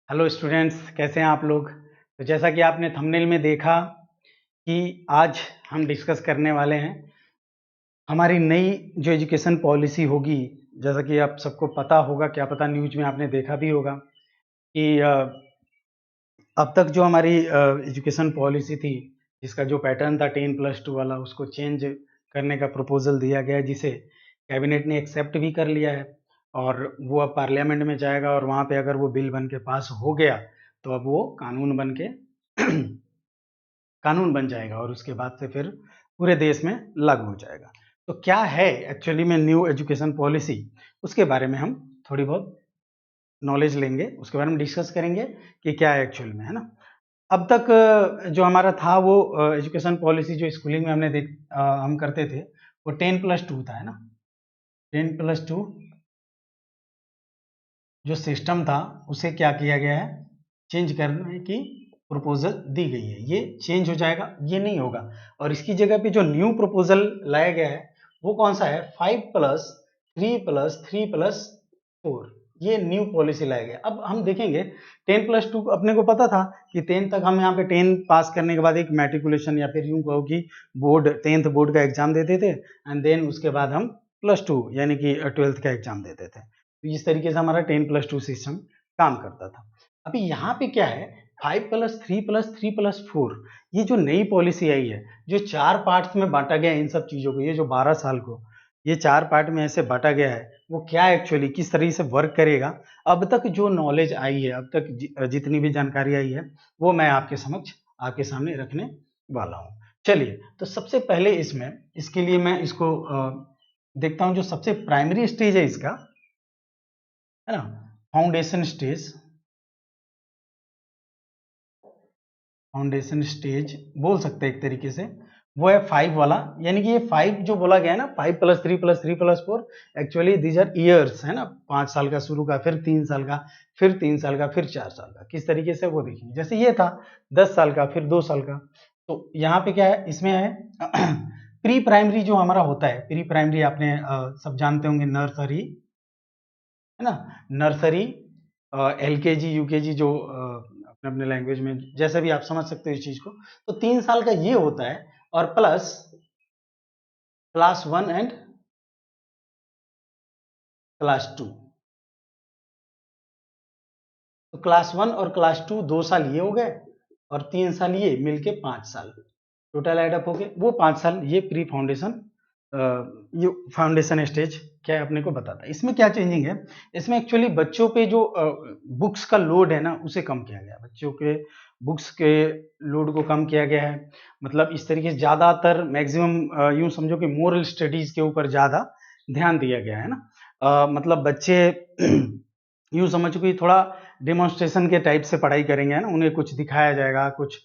Hello students, कैसे हैं आप लोग। तो जैसा कि आपने थंबनेल में देखा कि आज हम डिस्कस करने वाले हैं हमारी नई जो एजुकेशन पॉलिसी होगी। जैसा कि आप सबको पता होगा, क्या पता न्यूज में आपने देखा भी होगा कि अब तक जो हमारी एजुकेशन पॉलिसी थी, जिसका जो पैटर्न था 10+2 वाला, उसको चेंज करने का प्रपोजल दिया गया है, जिसे कैबिनेट ने एक्सेप्ट भी कर लिया है और वो अब पार्लियामेंट में जाएगा और वहाँ पे अगर वो बिल बन के पास हो गया तो अब वो कानून बन के कानून बन जाएगा और उसके बाद से फिर पूरे देश में लागू हो जाएगा। तो क्या है एक्चुअली में न्यू एजुकेशन पॉलिसी, उसके बारे में हम थोड़ी बहुत नॉलेज लेंगे, उसके बारे में डिस्कस करेंगे कि क्या है एक्चुअल में, है ना। अब तक जो हमारा था वो एजुकेशन पॉलिसी जो स्कूलिंग में हम करते थे वो 10+2 था, है ना। 10+2 जो सिस्टम था उसे क्या किया गया है, चेंज करने की प्रपोजल दी गई है। ये चेंज हो जाएगा, ये नहीं होगा। और इसकी जगह पे जो न्यू प्रपोजल लाया गया है वो कौन सा है, 5+3+3+4। ये न्यू पॉलिसी लाया गया। अब हम देखेंगे 10+2 अपने को पता था कि 10 तक हम यहाँ पे 10 पास करने के बाद एक मैट्रिकुलेशन या फिर यूं कहो कि बोर्ड 10th बोर्ड का एग्जाम देते थे एंड देन उसके बाद हम +2 यानी कि 12th का एग्जाम देते थे। तो इस तरीके से हमारा 10+2 सिस्टम काम करता था। अभी यहाँ पे क्या है, 5+3+3+4, ये जो नई पॉलिसी आई है, जो 4 पार्ट्स में बांटा गया है इन सब चीजों को, ये जो 12 साल को ये 4 पार्ट में ऐसे बांटा गया है, वो क्या एक्चुअली किस तरीके से वर्क करेगा। अब तक जो नॉलेज आई है, अब तक जितनी भी जानकारी आई है, वो मैं आपके समक्ष आपके सामने रखने वाला हूँ। चलिए, तो सबसे पहले इसके लिए मैं इसको देखता हूँ। जो सबसे प्राइमरी स्टेज है इसका, है ना, फाउंडेशन स्टेज बोल सकते हैं एक तरीके से, वो है 5 वाला। यानी कि ये 5 जो बोला गया है ना, 5+3+3+4, एक्चुअली दीज आर ईयर्स, है ना। 5 साल का शुरू का, फिर 3 साल का, फिर 3 साल का, फिर 4 साल का, किस तरीके से वो देखेंगे। जैसे ये था 10 साल का, फिर 2 साल का। तो यहाँ पे क्या है, इसमें है प्री प्राइमरी जो हमारा होता है। प्री प्राइमरी आपने सब जानते होंगे, नर्सरी, है ना। नर्सरी, एलकेजी, यूकेजी, जो अपने अपने लैंग्वेज में जैसे भी आप समझ सकते हो इस चीज को। तो 3 साल का ये होता है, और प्लस क्लास 1 एंड क्लास 2। तो क्लास 1 और क्लास 2 2 साल ये हो गए और 3 साल ये, मिलके 5 साल टोटल एडअप हो गए। वो 5 साल ये प्री फाउंडेशन, ये फाउंडेशन स्टेज क्या है अपने को बताता है। इसमें क्या चेंजिंग है, इसमें एक्चुअली बच्चों पे जो बुक्स का लोड है ना, उसे कम किया गया। बच्चों के बुक्स के लोड को कम किया गया है। मतलब इस तरीके से ज्यादातर मैक्सिमम यूं समझो कि मोरल स्टडीज के ऊपर ज्यादा ध्यान दिया गया है ना। मतलब बच्चे यूं समझो कि थोड़ा डेमोन्स्ट्रेशन के टाइप से पढ़ाई करेंगे, है ना। उन्हें कुछ दिखाया जाएगा, कुछ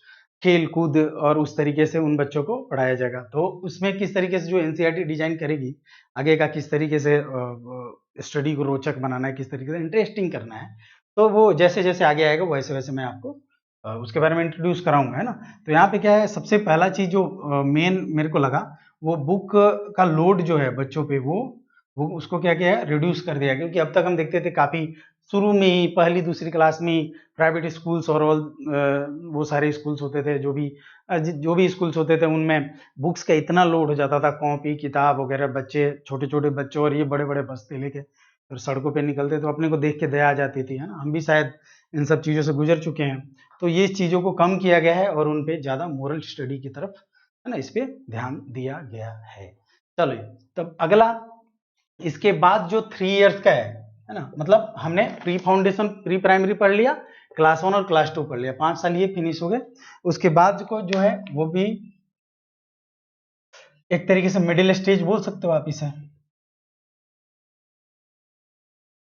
खेल कूद, और उस तरीके से उन बच्चों को पढ़ाया जाएगा। तो उसमें किस तरीके से जो एनसीईआरटी डिजाइन करेगी आगे का, किस तरीके से स्टडी को रोचक बनाना है, किस तरीके से इंटरेस्टिंग करना है, तो वो जैसे जैसे आगे आएगा वैसे वैसे मैं आपको उसके बारे में इंट्रोड्यूस कराऊंगा, है ना। तो यहाँ पे क्या है, सबसे पहला चीज जो मेन मेरे को लगा, वो बुक का लोड जो है बच्चों पे, वो उसको क्या किया है, रिड्यूस कर दिया। क्योंकि अब तक हम देखते थे काफी शुरू में ही, पहली दूसरी क्लास में ही, प्राइवेट स्कूल्स और ऑल वो सारे स्कूल्स होते थे, जो भी स्कूल्स होते थे, उनमें बुक्स का इतना लोड हो जाता था, कॉपी किताब वगैरह। बच्चे, छोटे छोटे बच्चे और ये बड़े बड़े बस्ते लेके फिर सड़कों पे निकलते, तो अपने को देख के दया आ जाती थी, है ना। हम भी शायद इन सब चीज़ों से गुजर चुके हैं। तो ये चीज़ों को कम किया गया है और उन पे ज़्यादा मोरल स्टडी की तरफ, है ना, इस पे ध्यान दिया गया है। चलो, तब अगला, इसके बाद जो 3 इयर्स का है ना, मतलब हमने प्री फाउंडेशन, प्री प्राइमरी पढ़ लिया, क्लास 1 और क्लास 2 पढ़ लिया, 5 साल ये फिनिश हो गए। उसके बाद को जो है वो भी एक तरीके से मिडिल स्टेज बोल सकते हो आप इसे।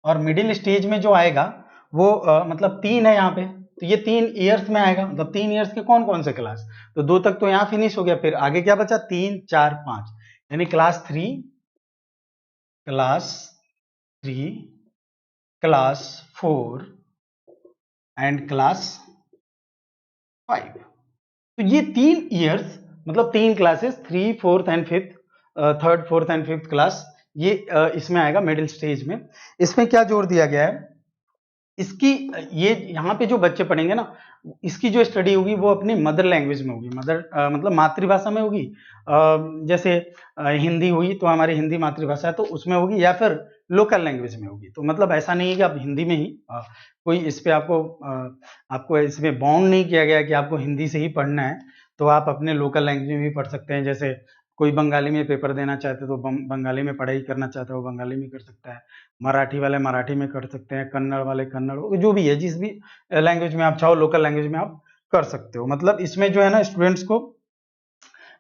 और मिडिल स्टेज में जो आएगा वो मतलब 3 है यहाँ पे, तो ये 3 इयर्स में आएगा। मतलब 3 इयर्स के कौन कौन से क्लास, तो 2 तक तो यहाँ फिनिश हो गया, फिर आगे क्या बचा, 3 4 5, यानी क्लास 3 क्लास 4 एंड क्लास 5। तो ये 3 इयर्स, मतलब 3 classes, 3 4th and 5th, 3rd 4th and 5th class, ये इसमें आएगा मिडिल स्टेज में। इसमें क्या जोड़ दिया गया है, इसकी ये यहाँ पे जो बच्चे पढ़ेंगे ना, इसकी जो स्टडी होगी वो अपनी मदर लैंग्वेज में होगी, मतलब मातृभाषा में होगी। जैसे हिंदी हुई तो हमारी हिंदी मातृभाषा है तो उसमें होगी, या फिर लोकल लैंग्वेज में होगी। तो मतलब ऐसा नहीं है कि आप हिंदी में ही कोई इस पे आपको इसमें बाउंड नहीं किया गया कि आपको हिंदी से ही पढ़ना है, तो आप अपने लोकल लैंग्वेज में भी पढ़ सकते हैं। जैसे कोई बंगाली में पेपर देना चाहते तो बंगाली में पढ़ाई करना चाहता है वो बंगाली में कर सकता है, मराठी वाले मराठी में कर सकते हैं, कन्नड़ वाले कन्नड़, जो भी है जिस भी लैंग्वेज में आप चाहो लोकल लैंग्वेज में आप कर सकते हो। मतलब इसमें जो है ना स्टूडेंट्स को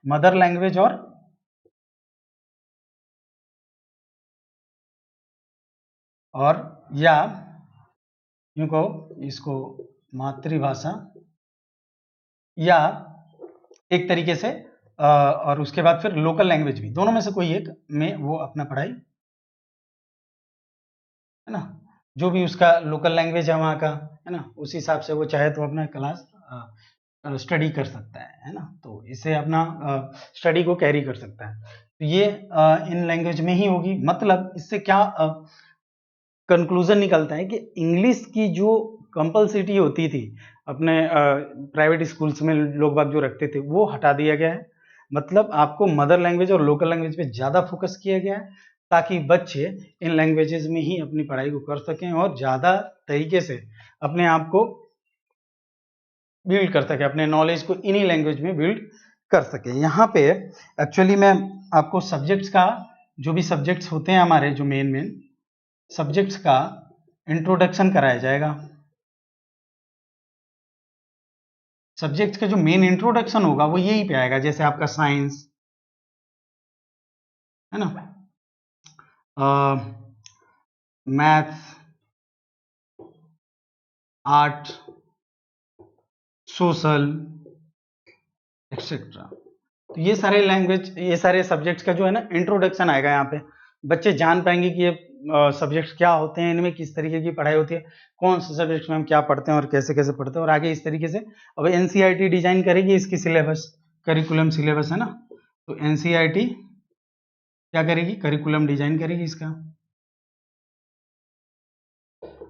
मदर लैंग्वेज और या यूं कहो इसको मातृभाषा या एक तरीके से और उसके बाद फिर लोकल लैंग्वेज भी, दोनों में से कोई एक में वो अपना पढ़ाई, है ना, जो भी उसका लोकल लैंग्वेज है वहाँ का, है ना, उस हिसाब से वो चाहे तो अपना क्लास स्टडी कर सकता है ना। तो इसे अपना स्टडी को कैरी कर सकता है। तो ये इन लैंग्वेज में ही होगी। मतलब इससे क्या कंक्लूजन निकलता है कि इंग्लिश की जो कंपल्सिटी होती थी अपने प्राइवेट स्कूल्स में लोग बाग जो रखते थे वो हटा दिया गया है। मतलब आपको मदर लैंग्वेज और लोकल लैंग्वेज पे ज़्यादा फोकस किया गया है ताकि बच्चे इन लैंग्वेजेस में ही अपनी पढ़ाई को कर सकें और ज़्यादा तरीके से अपने आप को बिल्ड कर सके, अपने नॉलेज को इन्हीं लैंग्वेज में बिल्ड कर सके। यहाँ पे एक्चुअली मैं आपको सब्जेक्ट्स का, जो भी सब्जेक्ट्स होते हैं हमारे जो मेन सब्जेक्ट्स का इंट्रोडक्शन कराया जाएगा। सब्जेक्ट्स का जो मेन इंट्रोडक्शन होगा वो यही पे आएगा। जैसे आपका साइंस है ना, मैथ्स, आर्ट, सोशल एक्सेट्रा। तो ये सारे लैंग्वेज, ये सारे सब्जेक्ट्स का जो है ना इंट्रोडक्शन आएगा। यहाँ पे बच्चे जान पाएंगे कि ये सब्जेक्ट्स क्या होते हैं, इनमें किस तरीके की पढ़ाई होती है, कौन से सब्जेक्ट्स में हम क्या पढ़ते हैं और कैसे कैसे पढ़ते हैं, और आगे इस तरीके से अब एनसीईआरटी डिजाइन करेगी इसकी सिलेबस, करिकुलम सिलेबस है ना। तो एनसीईआरटी क्या करेगी, करिकुलम डिजाइन करेगी इसका,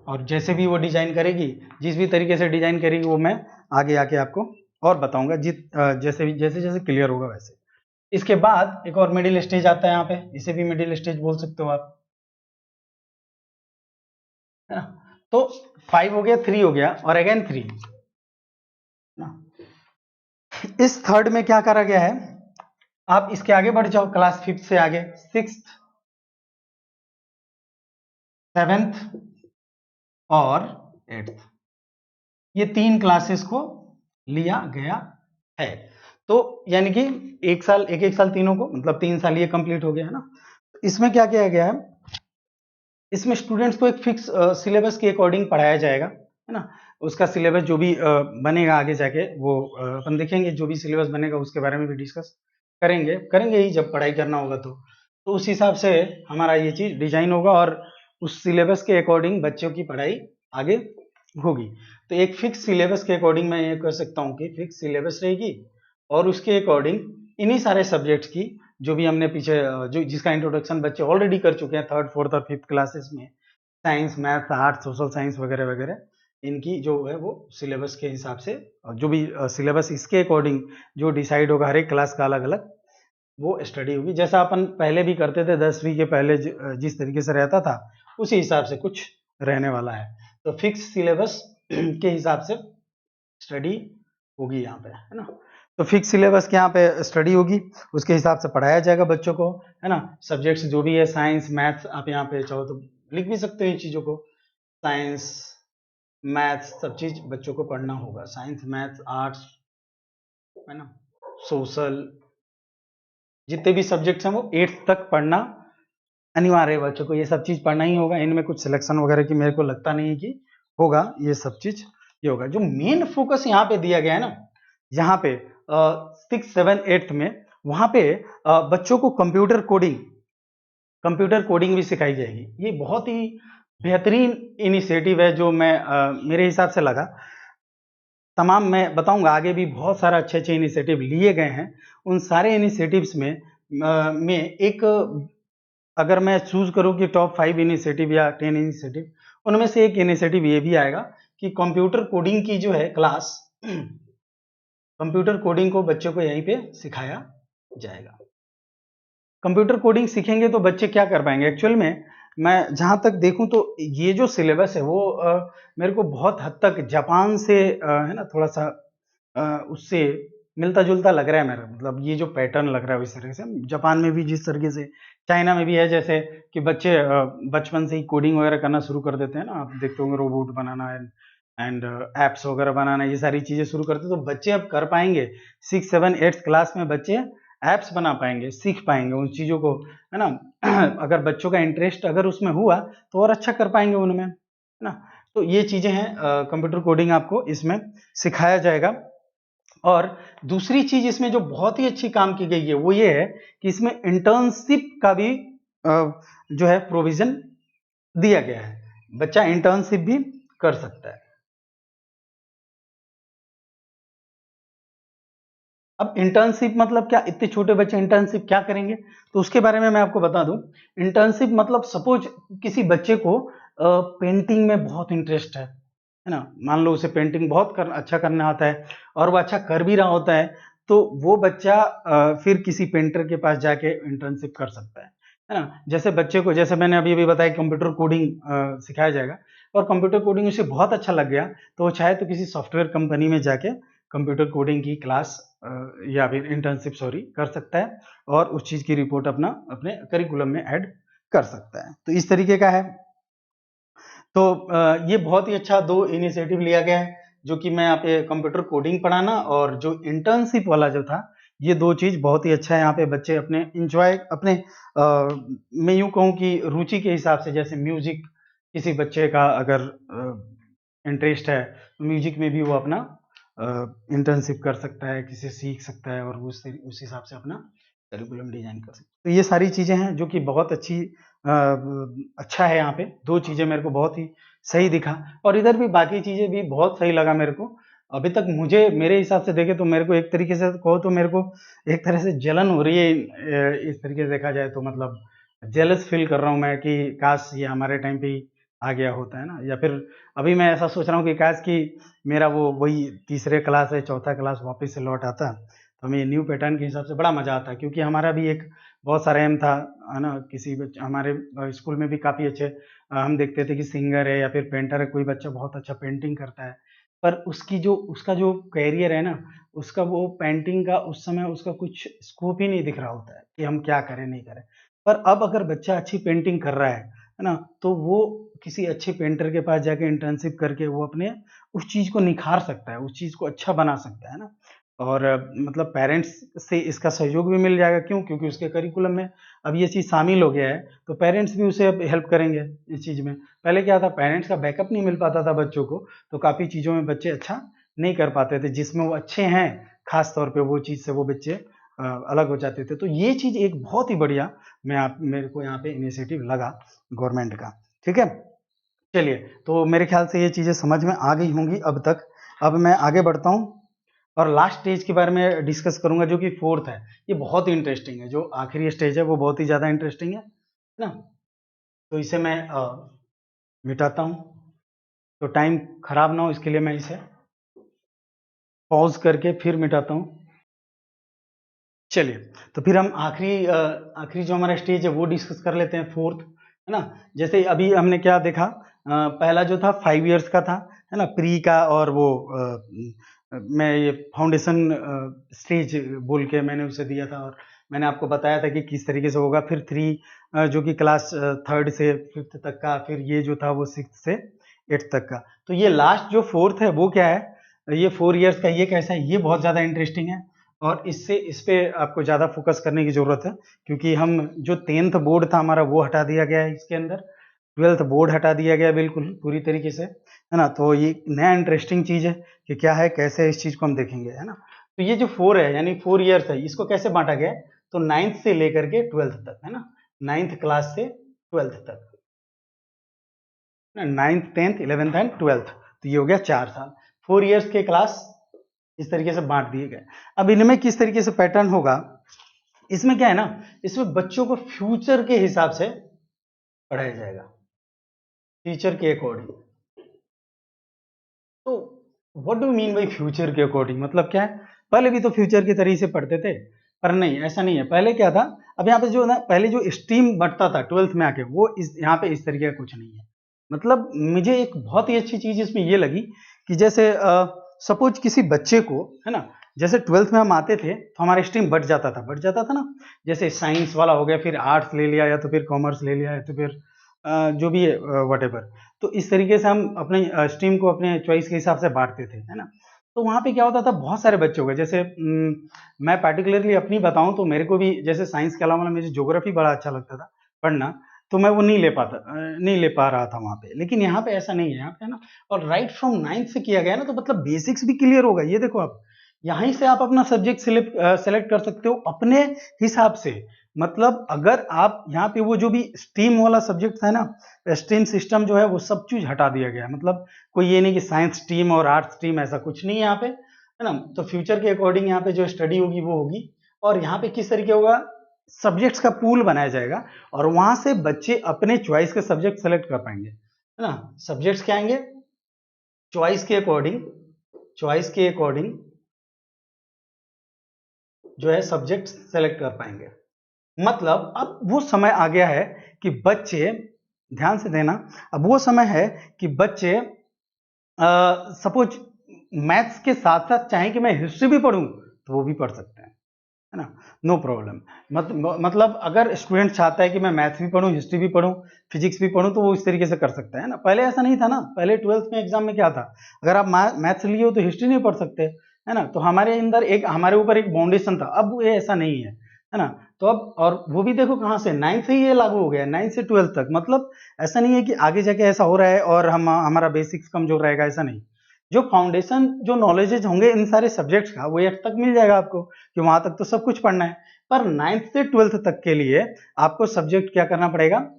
और जैसे भी वो डिजाइन करेगी, जिस भी तरीके से डिजाइन करेगी वो मैं आगे आके आपको और बताऊंगा, जैसे जैसे क्लियर होगा वैसे। इसके बाद एक और मिडिल स्टेज आता है यहाँ पे, इसे भी मिडिल स्टेज बोल सकते हो आप, है ना। तो 5 हो गया, 3 हो गया और अगेन 3 ना। इस थर्ड में क्या करा गया है, आप इसके आगे बढ़ जाओ, क्लास 5th से आगे 6th, 7th और 8th, ये 3 क्लासेस को लिया गया है। तो यानी कि एक साल तीनों को, मतलब 3 साल ये कंप्लीट हो गया है ना। इसमें क्या किया गया है, इसमें स्टूडेंट्स को एक फिक्स सिलेबस के अकॉर्डिंग पढ़ाया जाएगा, है ना। उसका सिलेबस जो भी बनेगा आगे जाके वो अपन देखेंगे, जो भी सिलेबस बनेगा उसके बारे में भी डिस्कस करेंगे ही जब पढ़ाई करना होगा। तो उस हिसाब से हमारा ये चीज डिजाइन होगा और उस सिलेबस के अकॉर्डिंग बच्चों की पढ़ाई आगे होगी। तो एक फिक्स सिलेबस के अकॉर्डिंग मैं ये कह सकता हूँ कि फिक्स सिलेबस रहेगी और उसके अकॉर्डिंग इन्हीं सारे सब्जेक्ट्स की जो भी हमने पीछे जो जिसका इंट्रोडक्शन बच्चे ऑलरेडी कर चुके हैं 3rd 4th और 5th क्लासेस में, science, math, art, social science वगैरह वगैरह, इनकी जो है वो सिलेबस के हिसाब से, जो भी सिलेबस इसके अकॉर्डिंग जो डिसाइड होगा, हर एक क्लास का अलग अलग वो स्टडी होगी। जैसा अपन पहले भी करते थे 10वीं के पहले जिस तरीके से रहता था उसी हिसाब से कुछ रहने वाला है। तो फिक्स सिलेबस के हिसाब से स्टडी होगी यहाँ पे, है ना। तो फिक्स सिलेबस के यहाँ पे स्टडी होगी, उसके हिसाब से पढ़ाया जाएगा बच्चों को, है ना। सब्जेक्ट्स जो भी है साइंस मैथ्स, आप यहाँ पे चाहो तो लिख भी सकते हो इन चीज़ों को, साइंस मैथ्स सब चीज़ बच्चों को पढ़ना होगा, साइंस मैथ्स आर्ट्स, है ना, सोशल, जितने भी सब्जेक्ट्स हैं वो 8th तक पढ़ना अनिवार्य है बच्चों को, ये सब चीज़ पढ़ना ही होगा। इनमें कुछ सिलेक्शन वगैरह की मेरे को लगता नहीं है कि होगा, ये सब चीज़ ये होगा। जो मेन फोकस यहाँ पे दिया गया है ना, यहाँ पे 6th 7th 8th में, वहाँ पे बच्चों को कंप्यूटर कोडिंग भी सिखाई जाएगी। ये बहुत ही बेहतरीन इनिशिएटिव है जो मैं मेरे हिसाब से लगा। तमाम मैं बताऊंगा आगे भी बहुत सारा अच्छे इनिशिएटिव लिए गए हैं। उन सारे इनिशिएटिव्स में एक अगर मैं चूज करूं कि टॉप 5 इनिशिएटिव या 10 इनिशिएटिव, उनमें से एक इनिशिएटिव ये भी आएगा कि कंप्यूटर कोडिंग की जो है क्लास, कंप्यूटर कोडिंग को बच्चों को यहीं पे सिखाया जाएगा। कंप्यूटर कोडिंग सीखेंगे तो बच्चे क्या कर पाएंगे? एक्चुअल में मैं जहां तक देखूं तो ये जो सिलेबस है वो मेरे को बहुत हद तक जापान से है ना, थोड़ा सा उससे मिलता जुलता लग रहा है मेरा, मतलब ये जो पैटर्न लग रहा है इस तरह से जापान में भी जिस तरीके से, चाइना में भी है, जैसे कि बच्चे बचपन से ही कोडिंग वगैरह करना शुरू कर देते हैं ना, आप देखते होंगे रोबोट बनाना एंड एप्स वगैरह बनाना, ये सारी चीजें शुरू करते हैं। तो बच्चे अब कर पाएंगे 6, 7, 8 क्लास में बच्चे एप्स बना पाएंगे, सीख पाएंगे उन चीजों को, है ना। अगर बच्चों का इंटरेस्ट अगर उसमें हुआ तो और अच्छा कर पाएंगे उनमें, है ना। तो ये चीजें हैं, कंप्यूटर कोडिंग आपको इसमें सिखाया जाएगा। और दूसरी चीज इसमें जो बहुत ही अच्छी काम की गई है वो ये है कि इसमें इंटर्नशिप का भी जो है प्रोविजन दिया गया है, बच्चा इंटर्नशिप भी कर सकता है। अब इंटर्नशिप मतलब क्या? इतने छोटे बच्चे इंटर्नशिप क्या करेंगे? तो उसके बारे में मैं आपको बता दूं। इंटर्नशिप मतलब सपोज किसी बच्चे को पेंटिंग में बहुत इंटरेस्ट है ना, मान लो उसे पेंटिंग बहुत अच्छा करना आता है और वो अच्छा कर भी रहा होता है, तो वो बच्चा फिर किसी पेंटर के पास जाके इंटर्नशिप कर सकता है ना। जैसे बच्चे को, जैसे मैंने अभी अभी बताया, कंप्यूटर कोडिंग सिखाया जाएगा और कंप्यूटर कोडिंग उसे बहुत अच्छा लग गया तो वो चाहे तो किसी सॉफ्टवेयर कंपनी में जाके कंप्यूटर कोडिंग की क्लास या फिर इंटर्नशिप सॉरी कर सकता है और उस चीज की रिपोर्ट अपने करिकुलम में ऐड कर सकता है। तो इस तरीके का है। तो ये बहुत ही अच्छा 2 इनिशिएटिव लिया गया है, जो कि मैं यहाँ पे कंप्यूटर कोडिंग पढ़ाना और जो इंटर्नशिप वाला जो था, ये 2 चीज बहुत ही अच्छा है। यहाँ पे बच्चे अपने इंजॉय अपने मैं यूं कहूँ कि रुचि के हिसाब से, जैसे म्यूजिक किसी बच्चे का अगर इंटरेस्ट है तो म्यूजिक में भी वो अपना इंटर्नशिप कर सकता है, किसी सीख सकता है और उस हिसाब से अपना करिकुलम डिजाइन कर सकता है। तो ये सारी चीजें हैं जो कि बहुत अच्छी अच्छा है। यहाँ पे 2 चीजें मेरे को बहुत ही सही दिखा और इधर भी बाकी चीजें भी बहुत सही लगा मेरे को। अभी तक मुझे मेरे हिसाब से देखे तो मेरे को एक तरीके से कहो तो मेरे को एक तरह से जलन हो रही है, इस तरीके से देखा जाए तो, मतलब जेलस फील कर रहा हूँ मैं कि काश ये हमारे टाइम पे ही आ गया होता है ना, या फिर अभी मैं ऐसा सोच रहा हूँ कि काश कि मेरा वो वही तीसरे क्लास है, चौथा क्लास वापस से लौट आता तो हमें न्यू पैटर्न के हिसाब से बड़ा मजा आता, क्योंकि हमारा भी एक बहुत सारा एम था, है ना। किसी हमारे स्कूल में भी काफी अच्छे हम देखते थे कि सिंगर है या फिर पेंटर है, कोई बच्चा बहुत अच्छा पेंटिंग करता है, पर उसका जो कैरियर है ना, उसका वो पेंटिंग का उस समय उसका कुछ स्कोप ही नहीं दिख रहा होता है कि हम क्या करें नहीं करें। पर अब अगर बच्चा अच्छी पेंटिंग कर रहा है ना, तो वो किसी अच्छे पेंटर के पास जाके इंटर्नशिप करके वो अपने उस चीज को निखार सकता है, उस चीज को अच्छा बना सकता है ना। और मतलब पेरेंट्स से इसका सहयोग भी मिल जाएगा, क्यों? क्योंकि उसके करिकुलम में अब ये चीज शामिल हो गया है, तो पेरेंट्स भी उसे अब हेल्प करेंगे इस चीज में। पहले क्या था, पेरेंट्स का बैकअप नहीं मिल पाता था बच्चों को, तो काफी चीजों में बच्चे अच्छा नहीं कर पाते थे, जिसमें वो अच्छे हैं खास तौर पे वो चीज से वो बच्चे अलग हो जाते थे। तो ये चीज एक बहुत ही बढ़िया मेरे को यहाँ पे इनिशिएटिव लगा गवर्नमेंट का। ठीक है, चलिए, तो मेरे ख्याल से ये चीजें समझ में आ गई होंगी अब तक। अब मैं आगे बढ़ता हूँ और लास्ट स्टेज के बारे में डिस्कस करूंगा, जो कि 4th है। ये बहुत ही इंटरेस्टिंग है, जो आखिरी स्टेज है वो बहुत ही ज्यादा इंटरेस्टिंग है ना। तो इसे मैं मिटाता हूँ, तो टाइम खराब ना हो इसके लिए मैं इसे पॉज करके फिर मिटाता हूँ। चलिए, तो फिर हम आखिरी जो हमारा स्टेज है वो डिस्कस कर लेते हैं, 4th, है ना। जैसे अभी हमने क्या देखा, पहला जो था 5 इयर्स का था, है ना, प्री का, और वो मैं ये फाउंडेशन स्टेज बोल के मैंने उसे दिया था और मैंने आपको बताया था कि किस तरीके से होगा। फिर 3 जो कि क्लास 3rd से 5th तक का, फिर ये जो था वो 6th से 8th तक का। तो ये लास्ट जो 4th है वो क्या है, ये 4 इयर्स का, ये कैसा है, ये बहुत ज्यादा इंटरेस्टिंग है और इस पे आपको ज्यादा फोकस करने की जरूरत है, क्योंकि हम जो 10th बोर्ड था हमारा वो हटा दिया गया है इसके अंदर, 12th बोर्ड हटा दिया गया बिल्कुल पूरी तरीके से, है ना। तो ये नया इंटरेस्टिंग चीज है कि क्या है, कैसे इस चीज को हम देखेंगे, है ना। तो ये जो 4 है यानी 4 इयर्स है, इसको कैसे बांटा गया है, तो 9th से लेकर के 12th तक, है ना, 9th क्लास से 12th तक, 9th 10th 11th and 12th, तो ये हो गया 4 साल, 4 इयर्स के क्लास इस तरीके से बांट दिए गए। अब इनमें किस तरीके से पैटर्न होगा, इसमें क्या है ना, इसमें बच्चों को फ्यूचर के हिसाब से पढ़ाया जाएगा। फ्यूचर के अकॉर्डिंग। तो what do mean by future के अकॉर्डिंग, मतलब क्या है? पहले भी तो फ्यूचर की तरीके से पढ़ते थे, पर नहीं, ऐसा नहीं है। पहले क्या था, अब यहाँ पे जो ना पहले जो स्ट्रीम बंटता था 12th में आके, वो इस यहाँ पे इस तरीके का कुछ नहीं है। मतलब मुझे एक बहुत ही अच्छी चीज इसमें ये लगी कि जैसे सपोज किसी बच्चे को, है ना, जैसे 12th में हम आते थे तो हमारा स्ट्रीम बढ़ जाता था ना, जैसे साइंस वाला हो गया, फिर आर्ट्स ले लिया, या तो फिर कॉमर्स ले लिया, या तो फिर जो भी है वटेवर। तो इस तरीके से हम अपने स्ट्रीम को अपने चॉइस के हिसाब से बांटते थे, है ना। तो वहाँ पे क्या होता था, बहुत सारे बच्चे हो गए। जैसे मैं पार्टिकुलरली अपनी बताऊं तो मेरे को भी जैसे साइंस के अलावा मुझे ज्योग्राफी बड़ा अच्छा लगता था पढ़ना, तो मैं वो नहीं ले पा रहा था वहाँ पे। लेकिन यहाँ पे ऐसा नहीं है, यहाँ पे है ना, और राइट फ्रॉम 9th से किया गया ना, तो मतलब बेसिक्स भी क्लियर होगा। ये देखो आप, यहीं से आप अपना सब्जेक्ट सेलेक्ट कर सकते हो अपने हिसाब से। मतलब अगर आप यहाँ पे वो जो भी स्ट्रीम वाला सब्जेक्ट है ना, स्ट्रीम सिस्टम जो है वो सब चीज हटा दिया गया है। मतलब कोई ये नहीं कि साइंस स्ट्रीम और आर्ट स्ट्रीम, ऐसा कुछ नहीं है यहाँ पे, है ना। तो फ्यूचर के अकॉर्डिंग यहाँ पे जो स्टडी होगी वो होगी। और यहाँ पे किस तरीके होगा, सब्जेक्ट्स का पूल बनाया जाएगा, और वहां से बच्चे अपने चॉइस के सब्जेक्ट सेलेक्ट कर पाएंगे, है ना। सब्जेक्ट्स क्या आएंगे, चॉइस के अकॉर्डिंग, चॉइस के अकॉर्डिंग जो है सब्जेक्ट सेलेक्ट कर पाएंगे। मतलब अब वो समय आ गया है कि बच्चे, ध्यान से देना, अब वो समय है कि बच्चे सपोज मैथ्स के साथ साथ चाहे कि मैं हिस्ट्री भी पढ़ूं तो वो भी पढ़ सकते हैं, है ना, नो प्रॉब्लम। मतलब अगर स्टूडेंट चाहता है कि मैं मैथ्स भी पढूं, हिस्ट्री भी पढूं, फिजिक्स भी पढूं, तो वो इस तरीके से कर सकता है ना। पहले ऐसा नहीं था ना, पहले 12th में एग्जाम में क्या था, अगर आप मैथ्स लिए हो तो हिस्ट्री नहीं पढ़ सकते, है ना। तो हमारे अंदर एक, हमारे ऊपर एक बाउंडेशन था। अब ये ऐसा नहीं है ना। तो अब, और वो भी देखो कहां से, 9th से ही ये लागू हो गया, 9th से 12th तक। मतलब ऐसा नहीं है कि आगे जाके ऐसा हो रहा है और हमारा बेसिक्स कमजोर रहेगा, ऐसा नहीं। जो फाउंडेशन, जो नॉलेजेज होंगे इन सारे सब्जेक्ट्स का, वो 8th तक मिल जाएगा आपको, कि वहां तक तो सब कुछ पढ़ना है। पर 9th से 12th तक के लिए आपको सब्जेक्ट क्या करना पड़ेगा,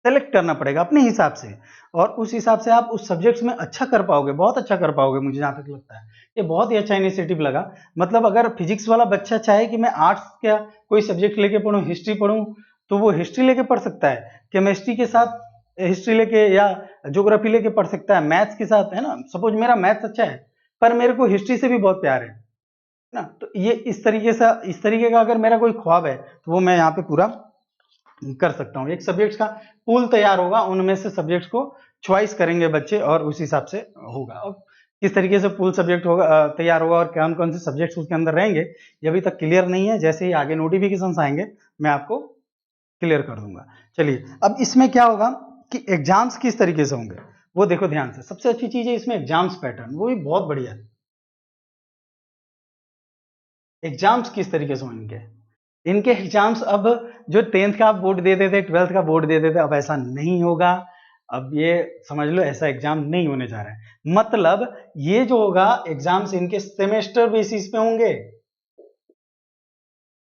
सेलेक्ट करना पड़ेगा अपने हिसाब से। और उस हिसाब से आप उस सब्जेक्ट्स में अच्छा कर पाओगे, बहुत अच्छा कर पाओगे, मुझे जहां तक लगता है। ये बहुत ही अच्छा इनिशिएटिव लगा। मतलब अगर फिजिक्स वाला बच्चा चाहे कि मैं आर्ट्स क्या कोई सब्जेक्ट लेके पढूं, हिस्ट्री पढूं, तो वो हिस्ट्री लेके पढ़ सकता है, केमिस्ट्री के साथ हिस्ट्री लेके, या ज्योग्राफी लेके पढ़ सकता है, मैथ्स के साथ, है ना। सपोज मेरा मैथ्स अच्छा है पर मेरे को हिस्ट्री से भी बहुत प्यार है ना। तो ये इस तरीके से, इस तरीके का अगर मेरा कोई ख्वाब है तो वो मैं यहाँ पे पूरा कर सकता हूँ। एक सब्जेक्ट्स का पूल तैयार होगा, उनमें से सब्जेक्ट्स को चॉइस करेंगे बच्चे, और उस हिसाब से होगा। और किस तरीके से पूल सब्जेक्ट होगा, तैयार होगा, और कौन कौन से सब्जेक्ट्स उसके अंदर रहेंगे, ये अभी तक क्लियर नहीं है। जैसे ही आगे नोटिफिकेशन आएंगे मैं आपको क्लियर कर दूंगा। चलिए, अब इसमें क्या होगा कि एग्जाम्स किस तरीके से होंगे वो देखो ध्यान से। सबसे अच्छी चीज है इसमें एग्जाम्स पैटर्न, वो भी बहुत बढ़िया है। एग्जाम्स किस तरीके से होंगे, इनके एग्जाम्स अब जो 10th का आप बोर्ड देते थे, 12th का बोर्ड देते थे, अब ऐसा नहीं होगा। अब ये समझ लो ऐसा एग्जाम नहीं होने जा रहा है। मतलब ये जो होगा एग्जाम्स, इनके सेमेस्टर बेसिस पे होंगे,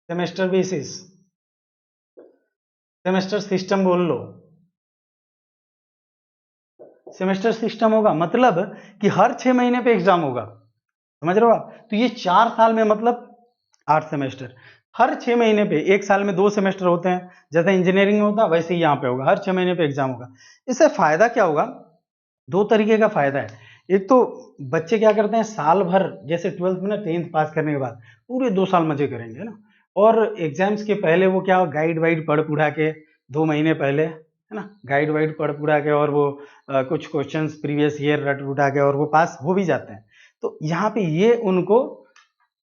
सेमेस्टर बेसिस, सेमेस्टर सिस्टम बोल लो, सेमेस्टर सिस्टम होगा। मतलब कि हर 6 महीने पे एग्जाम होगा, समझ रहे हो आप। तो ये 4 साल में मतलब 8 सेमेस्टर, हर 6 महीने पे, एक साल में 2 सेमेस्टर होते हैं, जैसे इंजीनियरिंग में होता है वैसे ही यहाँ पे होगा, हर 6 महीने पे एग्जाम होगा। इससे फायदा क्या होगा, दो तरीके का फायदा है। एक तो बच्चे क्या करते हैं, साल भर, जैसे 12th में ना, 10th पास करने के बाद पूरे 2 साल मजे करेंगे ना। और एग्जाम्स के पहले वो क्या, गाइड वाइड पढ़ पुढ़ा के 2 महीने पहले, है ना, गाइड वाइड पढ़ पुढ़ा के, और वो कुछ क्वेश्चंस प्रीवियस ईयर रट उठा के, और वो पास हो भी जाते हैं। तो यहाँ पे ये उनको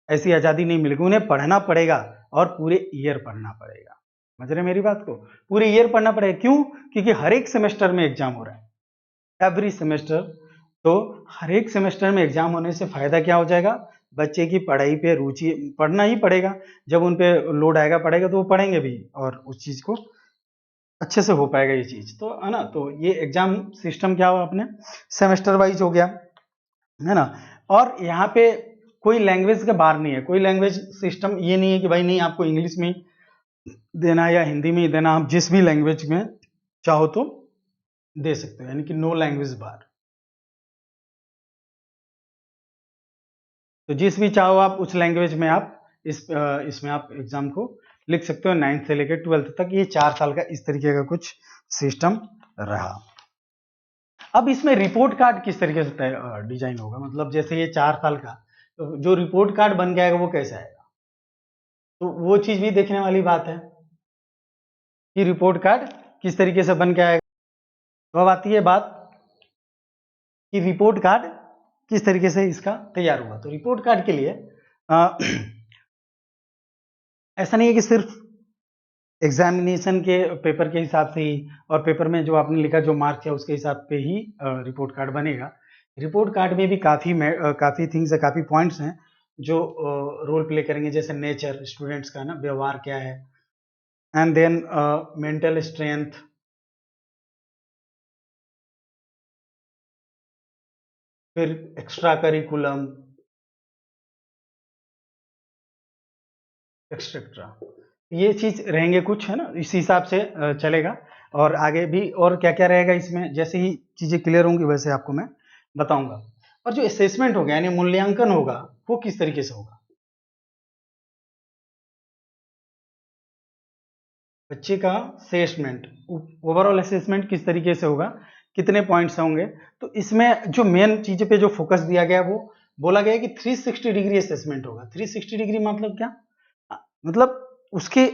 ऐसी आजादी नहीं मिलेगी, उन्हें पढ़ना पड़ेगा, और पूरे ईयर पढ़ना पड़ेगा। समझ रहे मेरी बात को, पूरे ईयर पढ़ना पड़ेगा। क्यों, क्योंकि हर एक सेमेस्टर में एग्जाम हो रहा है, एवरी सेमेस्टर। तो हर एक सेमेस्टर में एग्जाम होने से फायदा क्या हो जाएगा, बच्चे की पढ़ाई पे रुचि, पढ़ना ही पड़ेगा। जब उन पे लोड आएगा पढ़ेगा तो वो पढ़ेंगे भी, और उस चीज को अच्छे से हो पाएगा ये चीज, तो है ना। तो ये एग्जाम सिस्टम क्या हुआ अपने, सेमेस्टर वाइज हो गया, है ना। और यहाँ पे कोई लैंग्वेज के बाहर नहीं है, कोई लैंग्वेज सिस्टम ये नहीं है कि भाई नहीं आपको इंग्लिश में देना है या हिंदी में ही देना, आप जिस भी लैंग्वेज में चाहो तो दे सकते हो, यानी कि नो लैंग्वेज बार। तो जिस भी चाहो आप उस लैंग्वेज में आप इसमें आप एग्जाम को लिख सकते हो। 9th से लेकर 12th तक ये 4 साल का इस तरीके का कुछ सिस्टम रहा। अब इसमें रिपोर्ट कार्ड किस तरीके से डिजाइन होगा, मतलब जैसे ये 4 साल का, तो जो रिपोर्ट कार्ड बन के आएगा वो कैसे आएगा, तो वो चीज भी देखने वाली बात है कि रिपोर्ट कार्ड किस तरीके से बन के आएगा। तो अब आती है बात कि रिपोर्ट कार्ड किस तरीके से इसका तैयार हुआ। तो रिपोर्ट कार्ड के लिए ऐसा नहीं है कि सिर्फ एग्जामिनेशन के पेपर के हिसाब से ही और पेपर में जो आपने लिखा जो मार्क्स है उसके हिसाब पे ही रिपोर्ट कार्ड बनेगा। रिपोर्ट कार्ड में भी काफ़ी थिंग्स है, काफ़ी पॉइंट्स हैं जो रोल प्ले करेंगे, जैसे नेचर स्टूडेंट्स का ना व्यवहार क्या है, एंड देन मेंटल स्ट्रेंथ, फिर एक्स्ट्रा करिकुलम एक्सेट्रा, ये चीज रहेंगे कुछ, है ना, इस हिसाब से चलेगा। और आगे भी और क्या क्या रहेगा इसमें, जैसे ही चीजें क्लियर होंगी वैसे आपको मैं बताऊंगा। और जो असेसमेंट होगा यानी मूल्यांकन होगा वो किस तरीके से होगा, बच्चे का असेसमेंट, ओवरऑल असेसमेंट किस तरीके से होगा, कितने पॉइंट्स होंगे। तो इसमें जो मेन चीज पे जो फोकस दिया गया वो बोला गया कि 360 डिग्री असेसमेंट होगा। 360 डिग्री मतलब क्या, मतलब उसके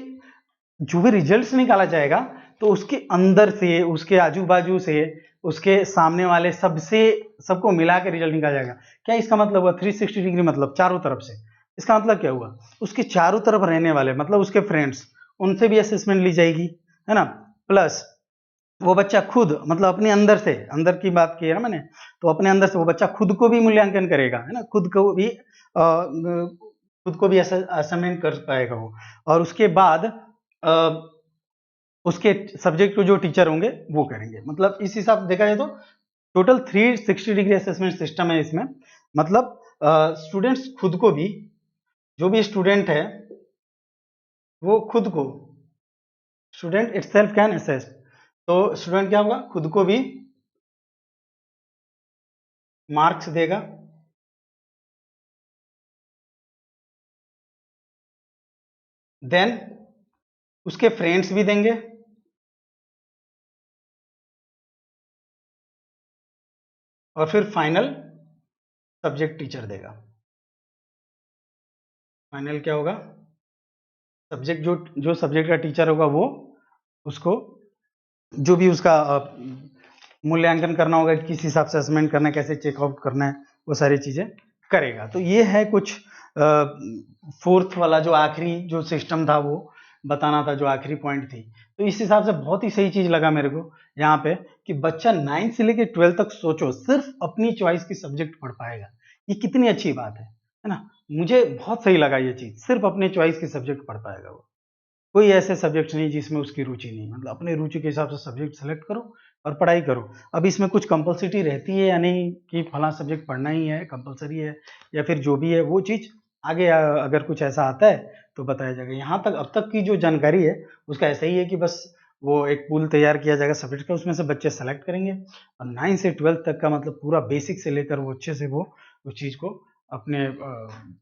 जो भी रिजल्ट्स निकाला जाएगा तो उसके अंदर से, उसके आजू बाजू से, उसके सामने वाले सबसे सबको मिला के रिजल्ट निकाला जाएगा। क्या इसका मतलब हुआ 360 डिग्री, मतलब चारों तरफ से। इसका मतलब क्या हुआ, उसके चारों तरफ रहने वाले मतलब उसके फ्रेंड्स, उनसे भी असेसमेंट ली जाएगी, है ना। प्लस वो बच्चा खुद, मतलब अपने अंदर से, अंदर की बात की है ना मैंने, तो अपने अंदर से वो बच्चा खुद को भी मूल्यांकन करेगा, है ना, खुद को भी असेसमेंट कर पाएगा वो। और उसके बाद उसके सब्जेक्ट को जो टीचर होंगे वो करेंगे। मतलब इस हिसाब से देखा जाए तो टोटल 360 डिग्री असेसमेंट सिस्टम है इसमें। मतलब स्टूडेंट्स खुद को भी, जो भी स्टूडेंट है वो खुद को, स्टूडेंट इटसेल्फ कैन असेस, तो स्टूडेंट क्या होगा, खुद को भी मार्क्स देगा, देन उसके फ्रेंड्स भी देंगे, और फिर फाइनल सब्जेक्ट टीचर देगा। फाइनल क्या होगा, सब्जेक्ट जो जो सब्जेक्ट का टीचर होगा वो उसको जो भी उसका मूल्यांकन करना होगा, किस हिसाब से असेसमेंट करना है, कैसे चेकआउट करना है, वो सारी चीजें करेगा। तो ये है कुछ फोर्थ वाला जो आखिरी जो सिस्टम था वो बताना था, जो आखिरी पॉइंट थी। तो इस हिसाब से बहुत ही सही चीज लगा मेरे को यहाँ पे कि बच्चा 9 से लेके 12 तक सोचो सिर्फ अपनी चॉइस की सब्जेक्ट पढ़ पाएगा। ये कितनी अच्छी बात है ना। मुझे बहुत सही लगा ये चीज, सिर्फ अपने चॉइस की सब्जेक्ट पढ़ पाएगा वो। कोई ऐसे सब्जेक्ट नहीं जिसमें उसकी रुचि नहीं, मतलब अपने रुचि के हिसाब से सब्जेक्ट सेलेक्ट करो और पढ़ाई करो। अब इसमें कुछ कंपलसिटी रहती है या नहीं कि फला सब्जेक्ट पढ़ना ही है, कंपलसरी है, या फिर जो भी है वो चीज़ आगे अगर कुछ ऐसा आता है तो बताया जाएगा। यहाँ तक अब तक की जो जानकारी है उसका ऐसा ही है कि बस वो एक पूल तैयार किया जाएगा सब्जेक्ट का, उसमें से बच्चे सेलेक्ट करेंगे और 9 से 12 तक का मतलब पूरा बेसिक से लेकर वो अच्छे से वो उस चीज़ को अपने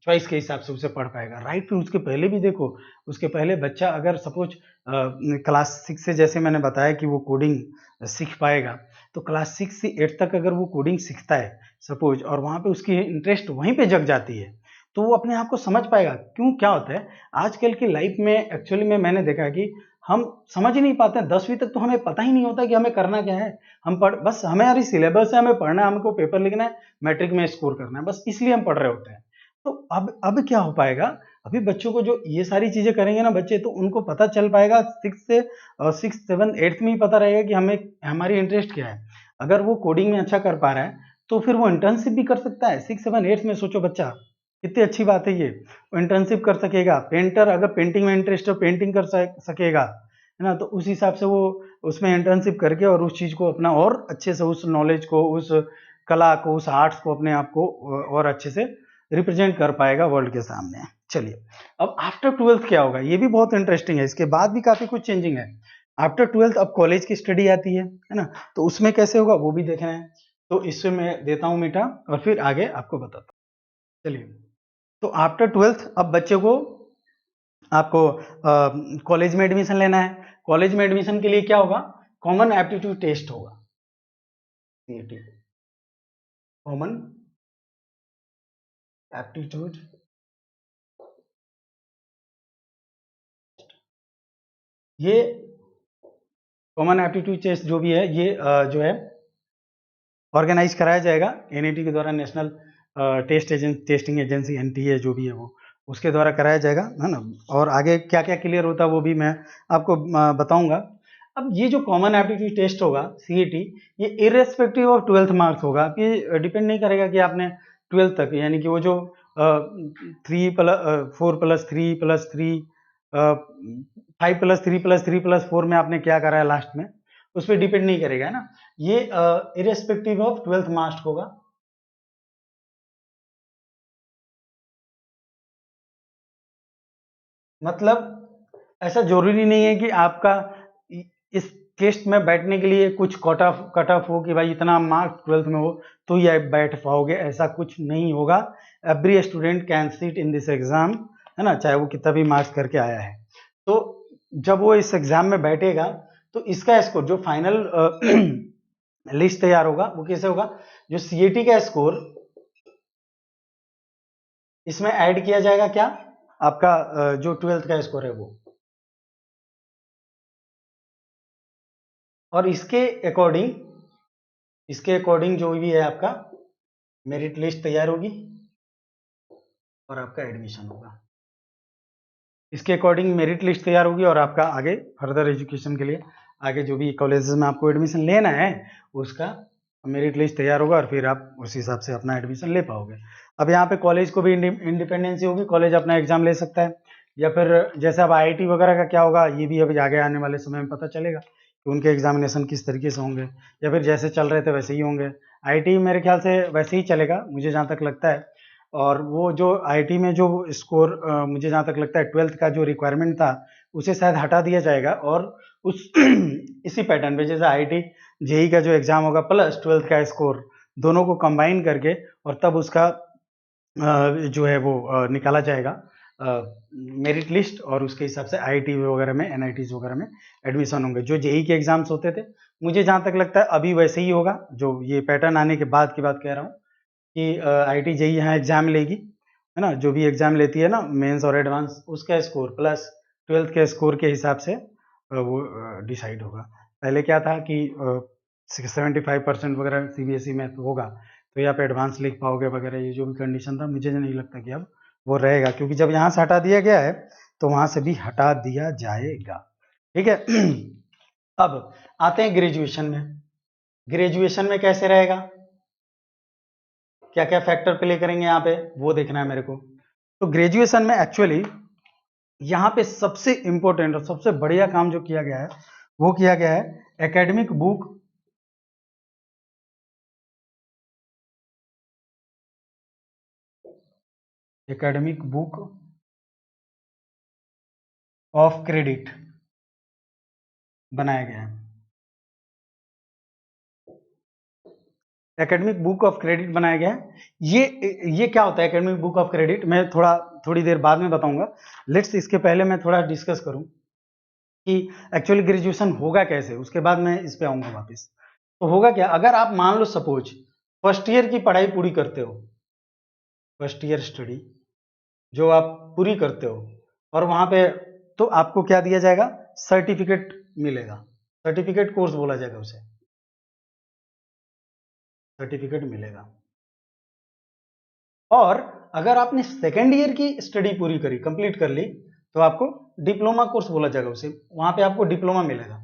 चॉइस के हिसाब से उसे पढ़ पाएगा। राइट, फिर उसके पहले भी देखो, उसके पहले बच्चा अगर सपोज क्लास 6 से, जैसे मैंने बताया कि वो कोडिंग सीख पाएगा, तो क्लास 6 से 8 तक अगर वो कोडिंग सीखता है सपोज, और वहाँ पे उसकी इंटरेस्ट वहीं पे जग जाती है, तो वो अपने आप को समझ पाएगा। क्यों, क्या होता है आजकल की लाइफ में, एक्चुअली में मैंने देखा कि हम समझ ही नहीं पाते हैं। 10वीं तक तो हमें पता ही नहीं होता कि हमें करना क्या है। हम पढ़, बस हमारी सिलेबस है, हमें पढ़ना है, हमको पेपर लिखना है, मैट्रिक में स्कोर करना है, बस इसलिए हम पढ़ रहे होते हैं। तो अब क्या हो पाएगा, अभी बच्चों को जो ये सारी चीजें करेंगे ना बच्चे, तो उनको पता चल पाएगा 6 7 8 में ही पता रहेगा कि हमें, हमारी इंटरेस्ट क्या है। अगर वो कोडिंग में अच्छा कर पा रहा है तो फिर वो इंटर्नशिप भी कर सकता है 6 7 8 में। सोचो बच्चा, कितनी अच्छी बात है ये, वो इंटर्नशिप कर सकेगा। पेंटर अगर पेंटिंग में इंटरेस्ट है, पेंटिंग कर सकेगा, है ना, तो उस हिसाब से वो उसमें इंटर्नशिप करके और उस चीज को अपना और अच्छे से, उस नॉलेज को, उस कला को, उस आर्ट्स को, अपने आप को और अच्छे से रिप्रेजेंट कर पाएगा वर्ल्ड के सामने। चलिए, अब आफ्टर 12th क्या होगा, ये भी बहुत इंटरेस्टिंग है। इसके बाद भी काफी कुछ चेंजिंग है। आफ्टर 12th अब कॉलेज की स्टडी आती है ना, तो उसमें कैसे होगा वो भी देखना है। तो इससे मैं देता हूं मीठा और फिर आगे आपको बताता हूं। चलिए, तो आफ्टर 12th अब बच्चे को, आपको कॉलेज में एडमिशन लेना है। कॉलेज में एडमिशन के लिए क्या होगा, कॉमन एप्टीट्यूड टेस्ट होगा। CET कॉमन एप्टीट्यूड ये कॉमन एप्टीट्यूड टेस्ट जो भी है ये जो है ऑर्गेनाइज कराया जाएगा NIT के द्वारा, नेशनल टेस्टिंग एजेंसी NTA जो भी है वो उसके द्वारा कराया जाएगा, है ना। और आगे क्या क्या क्लियर होता है वो भी मैं आपको बताऊंगा। अब ये जो कॉमन एप्टीट्यूड टेस्ट होगा CET, ये इरेस्पेक्टिव ऑफ 12th मार्क्स होगा, कि डिपेंड नहीं करेगा कि आपने 12th तक, यानी कि वो जो 4+3+3+3 5+3+3+4 में आपने क्या करा है लास्ट में, उस पर डिपेंड नहीं करेगा, है ना। ये इरेस्पेक्टिव ऑफ 12th मार्क्स होगा। मतलब ऐसा जरूरी नहीं है कि आपका इस टेस्ट में बैठने के लिए कुछ कट ऑफ हो कि भाई इतना मार्क्स 12th में हो तो ही आप बैठ पाओगे, ऐसा कुछ नहीं होगा। Every student can sit in this exam, है ना, चाहे वो कितना भी मार्क्स करके आया है। तो जब वो इस एग्जाम में बैठेगा तो इसका स्कोर जो फाइनल लिस्ट तैयार होगा वो कैसे होगा, जो CET का स्कोर इसमें ऐड किया जाएगा, क्या आपका जो 12th का स्कोर है वो, और इसके अकॉर्डिंग जो भी है आपका मेरिट लिस्ट तैयार होगी और आपका एडमिशन होगा। इसके अकॉर्डिंग मेरिट लिस्ट तैयार होगी और आपका आगे फर्दर एजुकेशन के लिए आगे जो भी कॉलेजेस में आपको एडमिशन लेना है उसका मेरिट लिस्ट तैयार होगा और फिर आप उस हिसाब से अपना एडमिशन ले पाओगे। अब यहाँ पे कॉलेज को भी इंडिपेंडेंसी होगी, कॉलेज अपना एग्जाम ले सकता है, या फिर जैसे अब IIT वगैरह का क्या होगा ये भी अभी आगे आने वाले समय में पता चलेगा कि उनके एग्जामिनेशन किस तरीके से होंगे, या फिर जैसे चल रहे थे वैसे ही होंगे। IIT मेरे ख्याल से वैसे ही चलेगा मुझे जहाँ तक लगता है, और वो जो IIT में जो स्कोर मुझे जहाँ तक लगता है 12th का जो रिक्वायरमेंट था उसे शायद हटा दिया जाएगा, और उस इसी पैटर्न पे जैसे IIT JEE का जो एग्जाम होगा प्लस 12th का स्कोर दोनों को कंबाइन करके और तब उसका जो है वो निकाला जाएगा मेरिट लिस्ट, और उसके हिसाब से IIT वगैरह में NITs वगैरह में एडमिशन होंगे। जो JEE के एग्जाम्स होते थे मुझे जहाँ तक लगता है अभी वैसे ही होगा, जो ये पैटर्न आने के बाद की बात कह रहा हूँ कि IIT JEE यहाँ एग्जाम लेगी, है ना, जो भी एग्जाम लेती है ना मेंस और एडवांस, उसका स्कोर प्लस 12th के स्कोर के हिसाब से वो डिसाइड होगा। पहले क्या था कि 75% वगैरह CBSE में तो होगा तो ये आप एडवांस लिख पाओगे वगैरह, ये जो भी कंडीशन था मुझे नहीं लगता कि अब वो रहेगा, क्योंकि जब यहाँ से हटा दिया गया है तो वहां से भी हटा दिया जाएगा। ठीक है। अब आते हैं ग्रेजुएशन में। ग्रेजुएशन में कैसे रहेगा, क्या क्या फैक्टर प्ले करेंगे यहाँ पे वो देखना है मेरे को। तो ग्रेजुएशन में एक्चुअली यहाँ पे सबसे इंपॉर्टेंट और सबसे बढ़िया काम जो किया गया है वो किया गया है एकेडमिक बुक ऑफ क्रेडिट बनाया गया है। एकेडमिक बुक ऑफ क्रेडिट बनाया गया है। ये क्या होता है एकेडमिक बुक ऑफ क्रेडिट, मैं थोड़ी देर बाद में बताऊंगा। लेट्स इसके पहले मैं थोड़ा डिस्कस करूं कि एक्चुअली ग्रेजुएशन होगा कैसे, उसके बाद मैं इस पे आऊंगा वापस। तो होगा क्या, अगर आप मान लो सपोज फर्स्ट ईयर की पढ़ाई पूरी करते हो, फर्स्ट ईयर स्टडी जो आप पूरी करते हो, और वहां पे तो आपको क्या दिया जाएगा, सर्टिफिकेट मिलेगा, सर्टिफिकेट कोर्स बोला जाएगा उसे, सर्टिफिकेट मिलेगा। और अगर आपने सेकेंड ईयर की स्टडी पूरी करी, कंप्लीट कर ली, तो आपको डिप्लोमा कोर्स बोला जाएगा उसे, वहां पे आपको डिप्लोमा मिलेगा।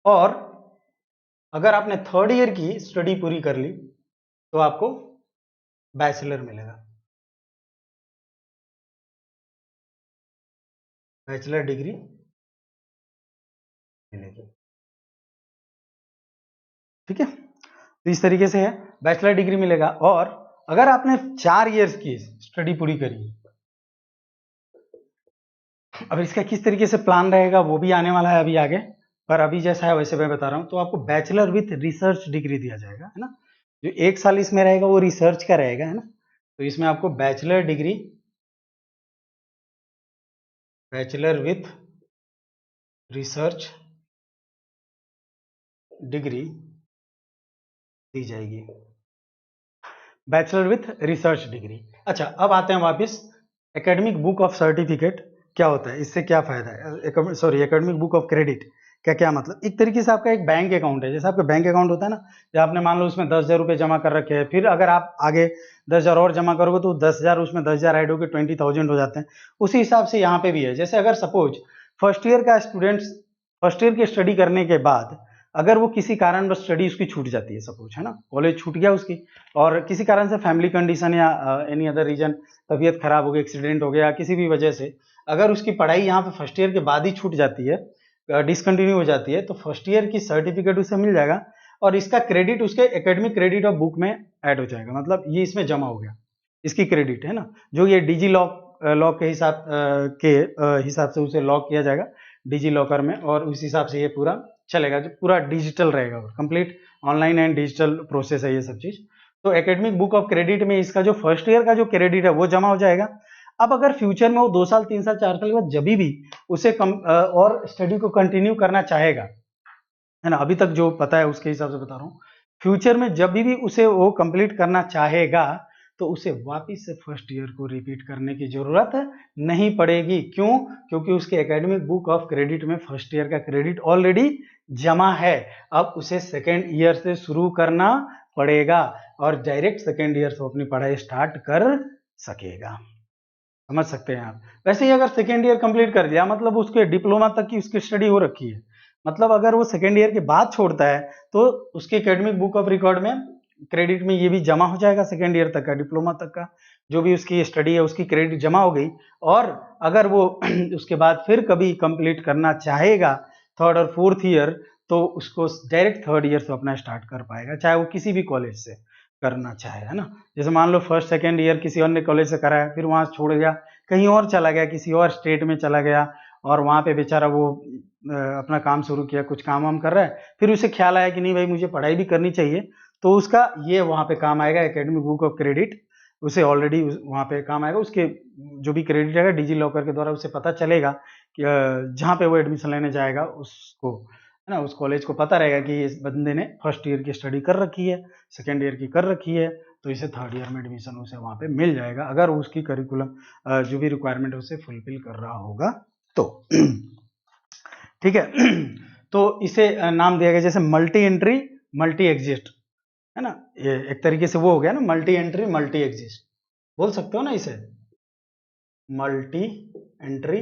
और अगर आपने थर्ड ईयर की स्टडी पूरी कर ली तो आपको बैचलर मिलेगा, बैचलर डिग्री मिलेगी। ठीक है, तो इस तरीके से है, बैचलर डिग्री मिलेगा। और अगर आपने 4 इयर्स की स्टडी पूरी करी, अब इसका किस तरीके से प्लान रहेगा वो भी आने वाला है अभी आगे, पर अभी जैसा है वैसे मैं बता रहा हूं। तो आपको बैचलर विथ रिसर्च डिग्री दिया जाएगा, है ना, जो 1 साल इसमें रहेगा वो रिसर्च का रहेगा, है ना। तो इसमें आपको bachelor degree, bachelor with research degree दी जाएगी, बैचलर विथ रिसर्च डिग्री। अच्छा, अब आते हैं वापस एकेडमिक बुक ऑफ सर्टिफिकेट क्या होता है, इससे क्या फायदा है, sorry academic book of credit क्या क्या मतलब, एक तरीके से आपका एक बैंक अकाउंट है, जैसे आपका बैंक अकाउंट होता है ना, जब आपने मान लो उसमें 10,000 रुपये जमा कर रखे हैं, फिर अगर आप आगे 10,000 और जमा करोगे तो 10,000 उसमें 10,000 ऐड होकर 20,000 हो जाते हैं। उसी हिसाब से यहाँ पे भी है, जैसे अगर सपोज फर्स्ट ईयर का स्टूडेंट्स फर्स्ट ईयर की स्टडी करने के बाद अगर वो किसी कारण बस स्टडी उसकी छूट जाती है, सपोज है ना, कॉलेज छूट गया उसकी, और किसी कारण से फैमिली कंडीशन या एनी अदर रीजन, तबीयत खराब हो गई, एक्सीडेंट हो गया, किसी भी वजह से अगर उसकी पढ़ाई यहाँ पे फर्स्ट ईयर के बाद ही छूट जाती है, डिसकंटिन्यू हो जाती है, तो फर्स्ट ईयर की सर्टिफिकेट उसे मिल जाएगा और इसका क्रेडिट उसके एकेडमिक क्रेडिट ऑफ बुक में ऐड हो जाएगा, मतलब ये इसमें जमा हो गया, इसकी क्रेडिट है ना, जो ये डिजी लॉक के हिसाब से उसे लॉक किया जाएगा डिजी लॉकर में, और उस हिसाब से ये पूरा चलेगा, जो पूरा डिजिटल रहेगा, complete online and digital process है ये सब चीज। तो एकेडमिक बुक ऑफ क्रेडिट में इसका जो फर्स्ट ईयर का जो क्रेडिट है वो जमा हो जाएगा। अब अगर फ्यूचर में वो 2 साल 3 साल 4 साल के बाद जब भी उसे और स्टडी को कंटिन्यू करना चाहेगा, है ना, अभी तक जो पता है उसके हिसाब से बता रहा हूँ, फ्यूचर में जब भी उसे वो कंप्लीट करना चाहेगा तो उसे वापस से फर्स्ट ईयर को रिपीट करने की जरूरत नहीं पड़ेगी। क्यों? क्योंकि उसके एकेडमिक बुक ऑफ क्रेडिट में फर्स्ट ईयर का क्रेडिट ऑलरेडी जमा है, अब उसे सेकेंड ईयर से शुरू करना पड़ेगा और डायरेक्ट सेकेंड ईयर से अपनी पढ़ाई स्टार्ट कर सकेगा। समझ सकते हैं आप। वैसे ही अगर सेकेंड ईयर कंप्लीट कर दिया, मतलब उसके डिप्लोमा तक की उसकी स्टडी हो रखी है, मतलब अगर वो सेकेंड ईयर के बाद छोड़ता है तो उसके एकेडमिक बुक ऑफ रिकॉर्ड में क्रेडिट में ये भी जमा हो जाएगा, सेकेंड ईयर तक का डिप्लोमा तक का जो भी उसकी स्टडी है उसकी क्रेडिट जमा हो गई। और अगर वो उसके बाद फिर कभी कंप्लीट करना चाहेगा थर्ड और फोर्थ ईयर, तो उसको डायरेक्ट थर्ड ईयर से अपना स्टार्ट कर पाएगा, चाहे वो किसी भी कॉलेज से करना चाहे, है ना। जैसे मान लो फर्स्ट सेकेंड ईयर किसी अन्य कॉलेज से करा है, फिर वहां छोड़ गया, कहीं और चला गया, किसी और स्टेट में चला गया, और वहां पे बेचारा वो अपना काम शुरू किया, कुछ काम वाम कर रहा है, फिर उसे ख्याल आया कि नहीं भाई मुझे पढ़ाई भी करनी चाहिए, तो उसका ये वहां पे काम आएगा, एकेडमिक बुक ऑफ क्रेडिट उसे ऑलरेडी वहां पे काम आएगा, उसके जो भी क्रेडिट आएगा डिजी लॉकर के द्वारा उसे पता चलेगा कि जहाँ पे वो एडमिशन लेने जाएगा उसको, है ना, उस कॉलेज को पता रहेगा कि इस बंदे ने फर्स्ट ईयर की स्टडी कर रखी है, सेकेंड ईयर की कर रखी है, तो इसे थर्ड ईयर में एडमिशन उसे वहां पे मिल जाएगा, अगर उसकी करिकुलम जो भी रिक्वायरमेंट है उसे फुलफिल कर रहा होगा तो। ठीक है, तो इसे नाम दिया गया जैसे मल्टी एंट्री मल्टी एग्जिस्ट, है ना, ये एक तरीके से वो हो गया ना, मल्टी एंट्री मल्टी एग्जिस्ट बोल सकते हो ना इसे, मल्टी एंट्री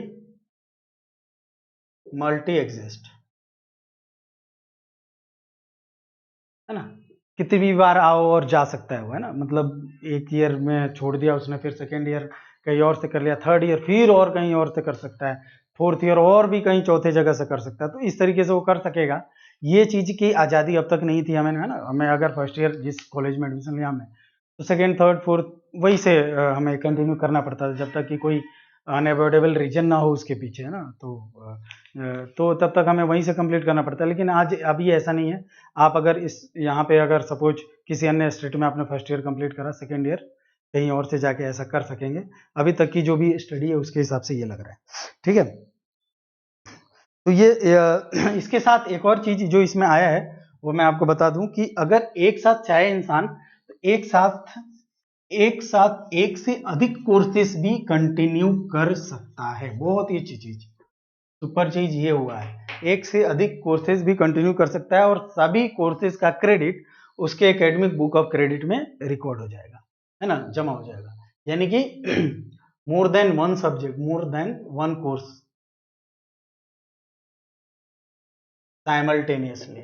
मल्टी एग्जिस्ट, है ना, कितनी भी बार आओ और जा सकता है वो, है ना, मतलब एक ईयर में छोड़ दिया उसने, फिर सेकेंड ईयर कहीं और से कर लिया, थर्ड ईयर फिर और कहीं और से कर सकता है, फोर्थ ईयर और भी कहीं चौथे जगह से कर सकता है, तो इस तरीके से वो कर सकेगा। ये चीज की आज़ादी अब तक नहीं थी हमें, है ना, हमें अगर फर्स्ट ईयर जिस कॉलेज में एडमिशन लिया हमने, तो सेकेंड थर्ड फोर्थ वही से हमें कंटिन्यू करना पड़ता था जब तक कि कोई अनएवॉइडेबल रीजन ना हो उसके पीछे, है ना, तो तब तक हमें वहीं से कंप्लीट करना पड़ता है। लेकिन आज अभी ऐसा नहीं है, आप अगर इस यहाँ पे अगर सपोज किसी अन्य स्टेट में आपने फर्स्ट ईयर कंप्लीट करा, सेकेंड ईयर कहीं और से जाके ऐसा कर सकेंगे, अभी तक की जो भी स्टडी है उसके हिसाब से ये लग रहा है। ठीक है, तो ये इसके साथ एक और चीज जो इसमें आया है वो मैं आपको बता दूं कि अगर एक साथ चाहे इंसान तो एक साथ एक से अधिक कोर्सेस भी कंटिन्यू कर सकता है। बहुत ही अच्छी चीज, सुपर चीज ये हुआ है, एक से अधिक कोर्सेज भी कंटिन्यू कर सकता है और सभी कोर्सेज का क्रेडिट उसके एकेडमिक बुक ऑफ क्रेडिट में रिकॉर्ड हो जाएगा, है ना, जमा हो जाएगा, यानी कि more than one subject, more than one course simultaneously,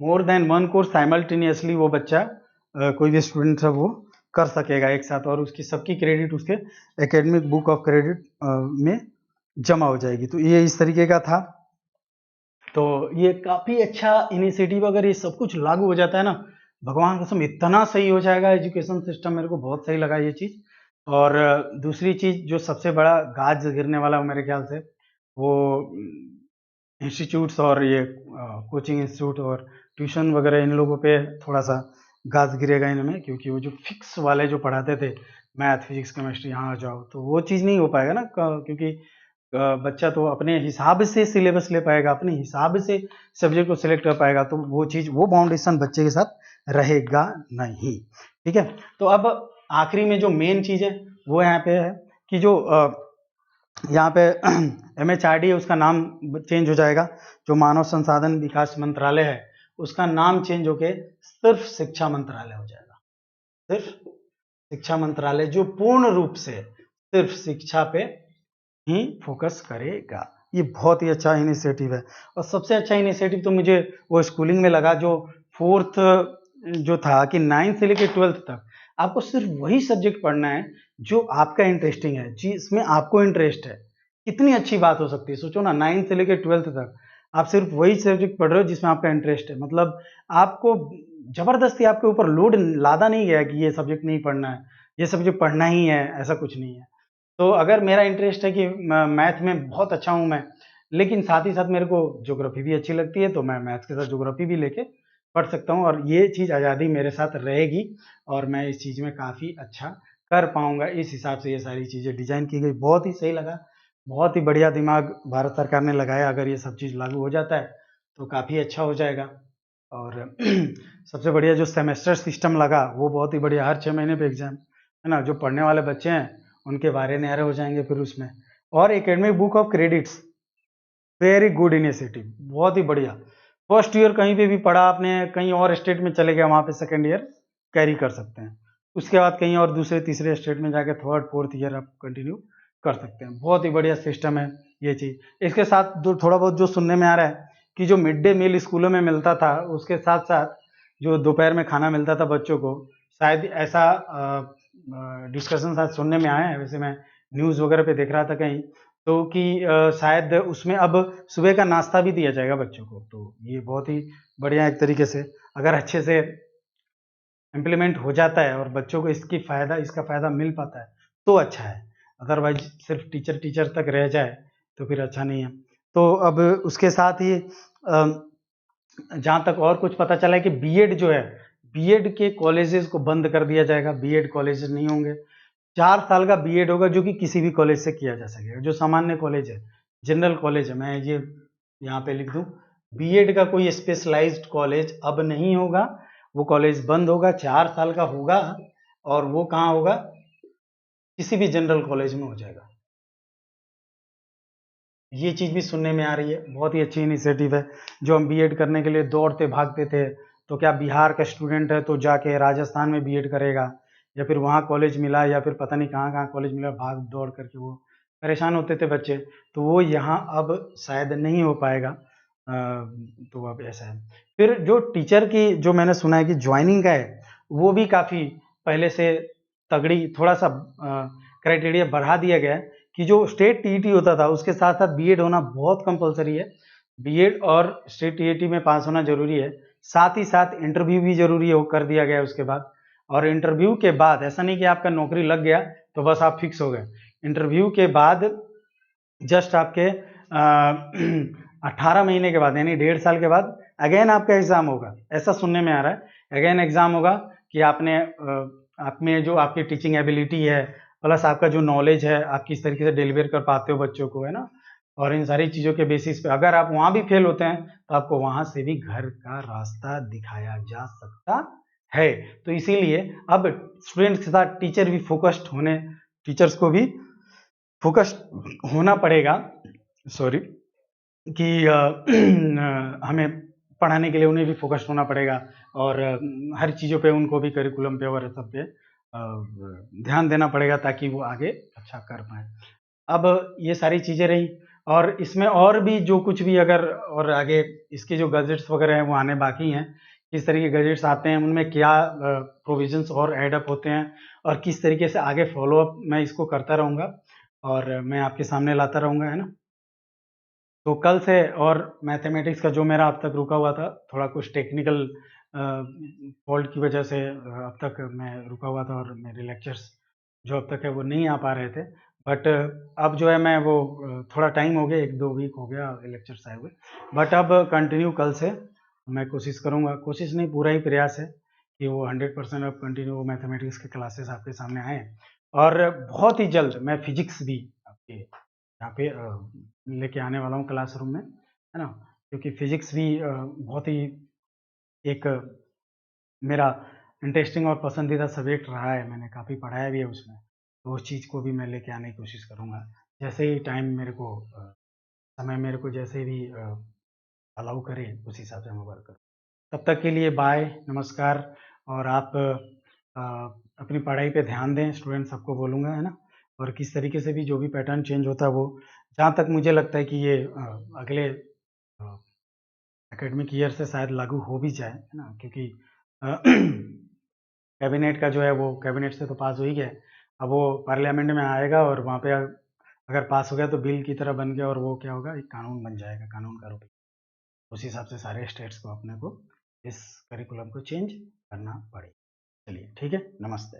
more than one course simultaneously वो बच्चा कोई भी स्टूडेंट है वो कर सकेगा एक साथ, और उसकी सबकी क्रेडिट उसके एकेडमिक बुक ऑफ क्रेडिट में जमा हो जाएगी। तो ये इस तरीके का था, तो ये काफी अच्छा इनिशिएटिव, अगर ये सब कुछ लागू हो जाता है ना, भगवान कसम इतना सही हो जाएगा एजुकेशन सिस्टम, मेरे को बहुत सही लगा ये चीज। और दूसरी चीज जो सबसे बड़ा गाज गिरने वाला मेरे ख्याल से, वो इंस्टीट्यूट्स और ये कोचिंग इंस्टीट्यूट और ट्यूशन वगैरह, इन लोगों पे थोड़ा सा गाज गिरेगा इनमें, क्योंकि वो जो फिक्स वाले जो पढ़ाते थे मैथ फिजिक्स केमिस्ट्री यहाँ आ जाओ, तो वो चीज़ नहीं हो पाएगा ना, क्योंकि बच्चा तो अपने हिसाब से सिलेबस ले पाएगा, अपने हिसाब से सब्जेक्ट को सिलेक्ट कर पाएगा, तो वो चीज़, वो बाउंडेशन बच्चे के साथ रहेगा नहीं। ठीक है, तो अब आखिरी में जो मेन चीज़ है वो यहाँ पे है कि जो यहाँ पे MHRD है उसका नाम चेंज हो जाएगा, जो मानव संसाधन विकास मंत्रालय है उसका नाम चेंज होके सिर्फ शिक्षा मंत्रालय हो जाएगा। सिर्फ शिक्षा मंत्रालय, जो पूर्ण रूप से सिर्फ शिक्षा पे ही फोकस करेगा। ये बहुत ही अच्छा इनिशिएटिव है। और सबसे अच्छा इनिशिएटिव तो मुझे वो स्कूलिंग में लगा, जो 4th जो था कि 9th से लेकर 12th तक आपको सिर्फ वही सब्जेक्ट पढ़ना है जो आपका इंटरेस्टिंग है, जिसमें आपको इंटरेस्ट है। कितनी अच्छी बात हो सकती है, सोचो ना, 9th से लेकर 12th तक आप सिर्फ वही सब्जेक्ट पढ़ रहे हो जिसमें आपका इंटरेस्ट है। मतलब आपको जबरदस्ती आपके ऊपर लोड लादा नहीं गया कि ये सब्जेक्ट नहीं पढ़ना है, ये सब्जेक्ट पढ़ना ही है, ऐसा कुछ नहीं है। तो अगर मेरा इंटरेस्ट है कि मैथ में बहुत अच्छा हूँ मैं, लेकिन साथ ही साथ मेरे को ज्योग्राफी भी अच्छी लगती है, तो मैं मैथ्स के साथ ज्योग्राफी भी लेके पढ़ सकता हूँ, और ये चीज़ आज़ादी मेरे साथ रहेगी और मैं इस चीज़ में काफ़ी अच्छा कर पाऊंगा। इस हिसाब से ये सारी चीज़ें डिजाइन की गई, बहुत ही सही लगा, बहुत ही बढ़िया दिमाग भारत सरकार ने लगाया। अगर ये सब चीज़ लागू हो जाता है तो काफ़ी अच्छा हो जाएगा। और सबसे बढ़िया जो सेमेस्टर सिस्टम लगा वो बहुत ही बढ़िया, हर 6 महीने पे एग्जाम है ना, जो पढ़ने वाले बच्चे हैं उनके बारे न्यारे हो जाएंगे फिर उसमें। और academic book of credits, very good initiative, बहुत ही बढ़िया। फर्स्ट ईयर कहीं पे भी पढ़ा आपने, कहीं और स्टेट में चले गए, वहाँ पे सेकेंड ईयर कैरी कर सकते हैं, उसके बाद कहीं और दूसरे तीसरे स्टेट में जाके 3rd 4th ईयर आप कंटिन्यू कर सकते हैं। बहुत ही बढ़िया सिस्टम है ये चीज़। इसके साथ जो थोड़ा बहुत जो सुनने में आ रहा है कि जो मिड डे मील स्कूलों में मिलता था, उसके साथ साथ जो दोपहर में खाना मिलता था बच्चों को, शायद ऐसा डिस्कशन शायद सुनने में आया है। वैसे मैं न्यूज़ वगैरह पे देख रहा था कहीं, तो कि शायद उसमें अब सुबह का नाश्ता भी दिया जाएगा बच्चों को। तो ये बहुत ही बढ़िया, एक तरीके से अगर अच्छे से इम्प्लीमेंट हो जाता है और बच्चों को इसका फ़ायदा मिल पाता है तो अच्छा है। अदरवाइज सिर्फ टीचर तक रह जाए तो फिर अच्छा नहीं है। तो अब उसके साथ ही जहाँ तक और कुछ पता चला है कि बीएड जो है, बीएड के कॉलेजेस को बंद कर दिया जाएगा, बीएड कॉलेजेस नहीं होंगे। 4 साल का बीएड होगा जो कि किसी भी कॉलेज से किया जा सकेगा, जो सामान्य कॉलेज है, जनरल कॉलेज है, मैं ये यहाँ पे लिख दूँ, बीएड का कोई स्पेशलाइज्ड कॉलेज अब नहीं होगा, वो कॉलेज बंद होगा, 4 साल का होगा, और वो कहाँ होगा, किसी भी जनरल कॉलेज में हो जाएगा। ये चीज़ भी सुनने में आ रही है, बहुत ही अच्छी इनिशिएटिव है। जो हम बीएड करने के लिए दौड़ते भागते थे, तो क्या बिहार का स्टूडेंट है तो जाके राजस्थान में बीएड करेगा, या फिर वहाँ कॉलेज मिला, या फिर पता नहीं कहाँ कहाँ कॉलेज मिला, भाग दौड़ करके वो परेशान होते थे बच्चे, तो वो यहाँ अब शायद नहीं हो पाएगा। तो अब ऐसा है। फिर जो टीचर की, जो मैंने सुना है कि ज्वाइनिंग का है, वो भी काफ़ी पहले से तगड़ी, थोड़ा सा क्राइटेरिया बढ़ा दिया गया है कि जो स्टेट टीईटी होता था उसके साथ साथ बीएड होना बहुत कंपलसरी है। बीएड और स्टेट टीईटी में पास होना जरूरी है, साथ ही साथ इंटरव्यू भी जरूरी है, वो कर दिया गया है उसके बाद। और इंटरव्यू के बाद ऐसा नहीं कि आपका नौकरी लग गया तो बस आप फिक्स हो गए। इंटरव्यू के बाद जस्ट आपके 18 महीने के बाद, यानी 1.5 साल के बाद अगेन आपका एग्जाम होगा, ऐसा सुनने में आ रहा है। अगेन एग्जाम होगा कि आपने आप में जो आपकी टीचिंग एबिलिटी है, प्लस आपका जो नॉलेज है, आप किस तरीके से डिलीवर कर पाते हो बच्चों को, है ना, और इन सारी चीज़ों के बेसिस पे अगर आप वहाँ भी फेल होते हैं तो आपको वहाँ से भी घर का रास्ता दिखाया जा सकता है। तो इसीलिए अब स्टूडेंट्स के साथ टीचर भी फोकस्ड होने, टीचर्स को भी फोकस्ड होना पड़ेगा, सॉरी, कि हमें पढ़ाने के लिए उन्हें भी फोकस्ड होना पड़ेगा, और हर चीज़ों पे उनको भी करिकुलम पे और सब पे ध्यान देना पड़ेगा ताकि वो आगे अच्छा कर पाए। अब ये सारी चीज़ें रही, और इसमें और भी जो कुछ भी अगर और आगे इसके जो गजेट्स वगैरह हैं वो आने बाकी हैं, किस तरह के गजेट्स आते हैं, उनमें क्या प्रोविजंस और ऐड अप होते हैं, और किस तरीके से आगे फॉलो अप मैं इसको करता रहूँगा और मैं आपके सामने लाता रहूँगा, है ना। तो कल से, और मैथमेटिक्स का जो मेरा अब तक रुका हुआ था, थोड़ा कुछ टेक्निकल फॉल्ट की वजह से अब तक मैं रुका हुआ था, और मेरे लेक्चर्स जो अब तक है वो नहीं आ पा रहे थे, बट अब जो है मैं वो थोड़ा टाइम हो गया, 1-2 वीक हो गया लेक्चर्स आए हुए, बट अब कंटिन्यू कल से मैं कोशिश करूँगा, कोशिश नहीं पूरा ही प्रयास है कि वो 100% अब कंटिन्यू मैथमेटिक्स के क्लासेस आपके सामने आएँ, और बहुत ही जल्द मैं फिजिक्स भी आपके यहाँ पे लेके आने वाला हूँ क्लासरूम में, है ना, क्योंकि फिजिक्स भी बहुत ही एक मेरा इंटरेस्टिंग और पसंदीदा सब्जेक्ट रहा है, मैंने काफ़ी पढ़ाया भी है उसमें, तो उस चीज़ को भी मैं लेके आने की कोशिश करूँगा। जैसे ही टाइम मेरे को समय मेरे को जैसे भी अलाउ करे उस हिसाब से मैं वर्क करूँ। तब तक के लिए बाय, नमस्कार। और आप अपनी पढ़ाई पे ध्यान दें, स्टूडेंट सबको बोलूँगा, है ना, और किस तरीके से भी जो भी पैटर्न चेंज होता है वो, जहाँ तक मुझे लगता है कि ये अगले एकेडमिक ईयर से शायद लागू हो भी जाए, है ना, क्योंकि कैबिनेट का जो है वो कैबिनेट से तो पास हो ही गया है, अब वो पार्लियामेंट में आएगा और वहाँ पे अगर पास हो गया तो बिल की तरह बन गया और वो क्या होगा, एक कानून बन जाएगा, कानून का रूप। उस हिसाब से सारे स्टेट्स को अपने को इस करिकुलम को चेंज करना पड़ेगा। चलिए ठीक है, नमस्ते।